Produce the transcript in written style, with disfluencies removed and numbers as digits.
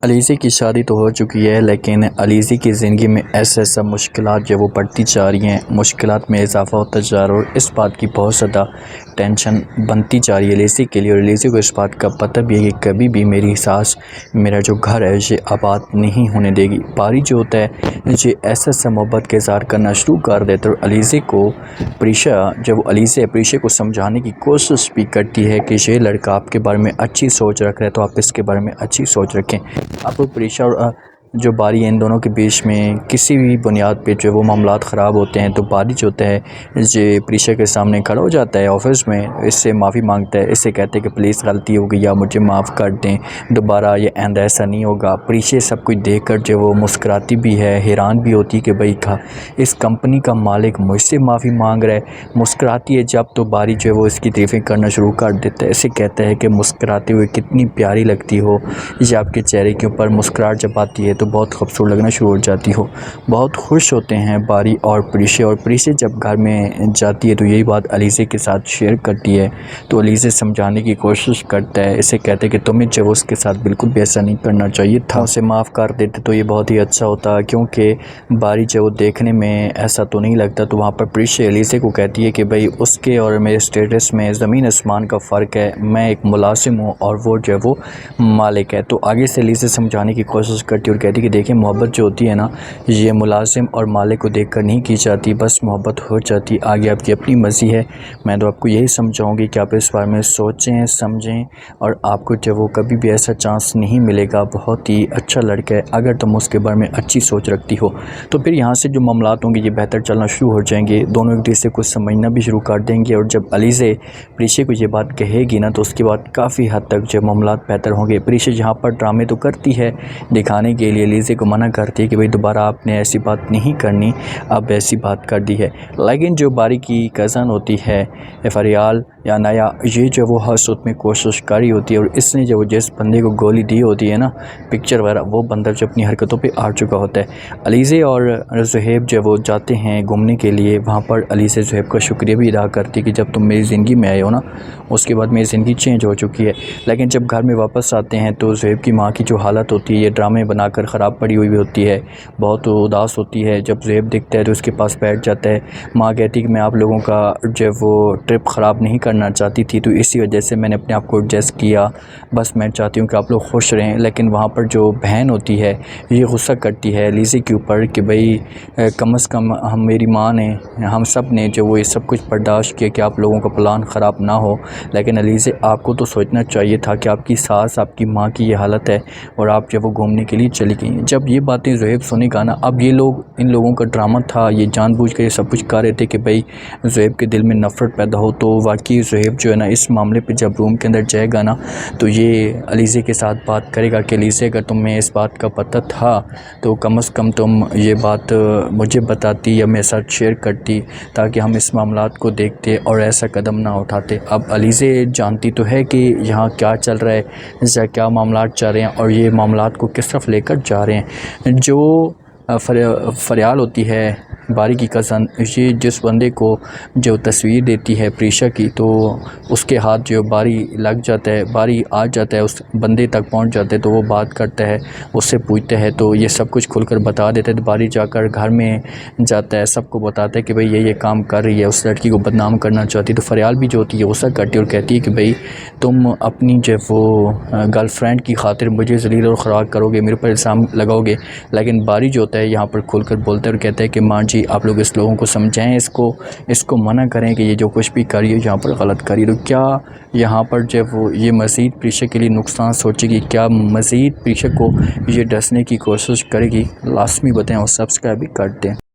علیزی کی شادی تو ہو چکی ہے، لیکن علیزی کی زندگی میں ایسا مشکلات جو وہ بڑھتی جا رہی ہیں، مشکلات میں اضافہ ہوتا جا رہا ہے، اور اس بات کی بہت زیادہ ٹینشن بنتی جا رہی ہے علیزی کے لیے۔ اور علیزی کو اس بات کا پتہ بھی ہے کہ کبھی بھی میری ساس میرا جو گھر ہے یہ آباد نہیں ہونے دے گی۔ باری جو ہوتا ہے یہ ایسا محبت کے اظہار کرنا شروع کر دیتا ہے، اور علیزی کو پریشا جب علیزی پریشا کو سمجھانے کی کوشش بھی کرتی ہے کہ یہ لڑکا آپ کے بارے میں اچھی سوچ رکھ رہا ہے تو آپ اس کے بارے میں اچھی سوچ رکھیں۔ اب پریشا اور جو باری ہے ان دونوں کے بیچ میں کسی بھی بنیاد پہ جو وہ معاملات خراب ہوتے ہیں تو باری جو ہوتا ہے یہ پریشا کے سامنے کھڑا ہو جاتا ہے آفس میں، اس سے معافی مانگتا ہے، اس سے کہتے ہیں کہ پلیز غلطی ہو گئی یا مجھے معاف کر دیں، دوبارہ یہ آئندہ ایسا نہیں ہوگا۔ پریشا سب کچھ دیکھ کر جو وہ مسکراتی بھی ہے، حیران بھی ہوتی کہ بھائی اس کمپنی کا مالک مجھ سے معافی مانگ رہا ہے، مسکراتی ہے جب تو باری جو ہے وہ اس کی تعریفیں کرنا شروع کر دیتا ہے، اسے کہتا ہے کہ مسکراتے ہوئے کتنی پیاری لگتی ہو، یہ آپ کے چہرے کے اوپر مسکراہٹ جب آتی ہے تو بہت خوبصورت لگنا شروع ہو جاتی ہو۔ بہت خوش ہوتے ہیں باری اور پریشا جب گھر میں جاتی ہے تو یہی بات علیزی کے ساتھ شیئر کرتی ہے، تو علیزی سمجھانے کی کوشش کرتا ہے، اسے کہتے ہیں کہ تمہیں جو اس کے ساتھ بالکل بھی ایسا نہیں کرنا چاہیے تھا، اسے معاف کر دیتے تو یہ بہت ہی اچھا ہوتا، کیونکہ باری جو دیکھنے میں ایسا تو نہیں لگتا۔ تو وہاں پر پریشا علیزی کو کہتی ہے کہ بھائی اس کے اور میرے اسٹیٹس میں زمین آسمان کا فرق ہے، میں ایک ملازم ہوں اور وہ جو ہے وہ مالک ہے۔ تو آگے سے علیزی سمجھانے کی کوشش کرتی اور کہتی کہ دیکھیں محبت جو ہوتی ہے نا یہ ملازم اور مالک کو دیکھ کر نہیں کی جاتی، بس محبت ہو جاتی، آگے آپ کی اپنی مرضی ہے۔ میں تو آپ کو یہی سمجھاؤں گی کہ آپ اس بارے میں سوچیں سمجھیں، اور آپ کو جو وہ کبھی بھی ایسا چانس نہیں ملے گا، بہت ہی اچھا لڑکا ہے، اگر تم اس کے بارے میں اچھی سوچ رکھتی ہو تو پھر یہاں سے جو معاملات ہوں گے یہ بہتر چلنا شروع ہو جائیں گے، دونوں ایک دوسرے کو سمجھنا بھی شروع کر دیں گے۔ اور جب علیزی پریشا کو یہ بات کہے گی نا تو اس کے بعد کافی حد تک جو معاملات بہتر ہوں گے۔ پریشا یہاں پر ڈرامے تو کرتی ہے دکھانے کے لیے، علیزی کو منع کرتی ہے کہ بھئی دوبارہ آپ نے ایسی بات نہیں کرنی، اب ایسی بات کر دی ہے، لیکن جو باری کی کزن ہوتی ہے فریال یا نیا، یہ جو وہ ہر صورت میں کوشش کری ہوتی ہے، اور اس نے جو جس بندے کو گولی دی ہوتی ہے نا پکچر وغیرہ، وہ بندہ جو اپنی حرکتوں پہ آ چکا ہوتا ہے۔ علیزی اور زہیب جو وہ جاتے ہیں گھومنے کے لیے، وہاں پر علیزی زہیب کا شکریہ بھی ادا کرتی کہ جب تم میری زندگی میں آئے ہو نا اس کے بعد میری زندگی چینج ہو چکی ہے۔ لیکن جب گھر میں واپس آتے ہیں تو زہیب کی ماں کی جو حالت ہوتی ہے یہ ڈرامے بنا کر خراب پڑی ہوئی ہوتی ہے، بہت اداس ہوتی ہے۔ جب زہیب دکھتا ہے تو اس کے پاس بیٹھ جاتا ہے، ماں کہتی کہ میں آپ لوگوں کا جو وہ ٹرپ خراب نہیں کرنا چاہتی تھی تو اسی وجہ سے میں نے اپنے آپ کو ایڈجسٹ کیا، بس میں چاہتی ہوں کہ آپ لوگ خوش رہیں۔ لیکن وہاں پر جو بہن ہوتی ہے یہ غصہ کرتی ہے علیزی کے اوپر کہ بھئی کم از کم ہم میری ماں نے ہم سب نے جو وہ یہ سب کچھ برداشت کیا کہ آپ لوگوں کا پلان خراب نہ ہو، لیکن علیزی آپ کو تو سوچنا چاہیے تھا کہ آپ کی ساس آپ کی ماں کی یہ حالت ہے اور آپ جب وہ گھومنے کے لیے چلی گئیں۔ جب یہ باتیں زہیب سنے گا نا، اب یہ لوگ ان لوگوں کا ڈرامہ تھا، یہ جان بوجھ کر یہ سب کچھ کر رہے تھے کہ بھئی زہیب کے دل میں نفرت پیدا ہو، تو واقعی زہیب جو ہے نا اس معاملے پہ جب روم کے اندر جائے گا نا تو یہ علیزی کے ساتھ بات کرے گا کہ علیزی اگر تمہیں اس بات کا پتہ تھا تو کم از کم تم یہ بات مجھے بتاتی یا میرے ساتھ شیئر کرتی تاکہ ہم اس معاملات کو دیکھتے اور ایسا قدم نہ اٹھاتے۔ اب علیزی جانتی تو ہے کہ یہاں کیا چل رہا ہے، کیا معاملات چل رہے ہیں اور یہ معاملات کو کس طرف لے کر جا رہے ہیں۔ جو فریال ہوتی ہے باری کی کزن، یہ جس بندے کو جو تصویر دیتی ہے پریشا کی تو اس کے ہاتھ جو باری لگ جاتا ہے، باری آ جاتا ہے اس بندے تک پہنچ جاتا ہے تو وہ بات کرتا ہے، اس سے پوچھتا ہے تو یہ سب کچھ کھل کر بتا دیتا ہے۔ تو باری جا کر گھر میں جاتا ہے، سب کو بتاتا ہے کہ بھئی یہ کام کر رہی ہے، اس لڑکی کو بدنام کرنا چاہتی ہے۔ تو فریال بھی جو ہوتی ہے غصہ کرتی ہے اور کہتی ہے کہ بھئی تم اپنی جو وہ گرل فرینڈ کی خاطر مجھے ذلیل اور خوار کرو گے، میرے پر الزام لگاؤ گے، لیکن باری جو ہوتا ہے یہاں پر کھل کر بولتا ہے اور کہتا ہے کہ ماں جی آپ لوگ اس لوگوں کو سمجھائیں، اس کو منع کریں کہ یہ جو کچھ بھی کر رہی ہے یہاں پر غلط کر رہی ہے۔ تو کیا یہاں پر جب وہ یہ مزید پریشا کے لیے نقصان سوچے گی، کیا مزید پریشا کو یہ ڈسنے کی کوشش کرے گی؟ لازمی بتائیں اور سبسکرائب بھی کر دیں۔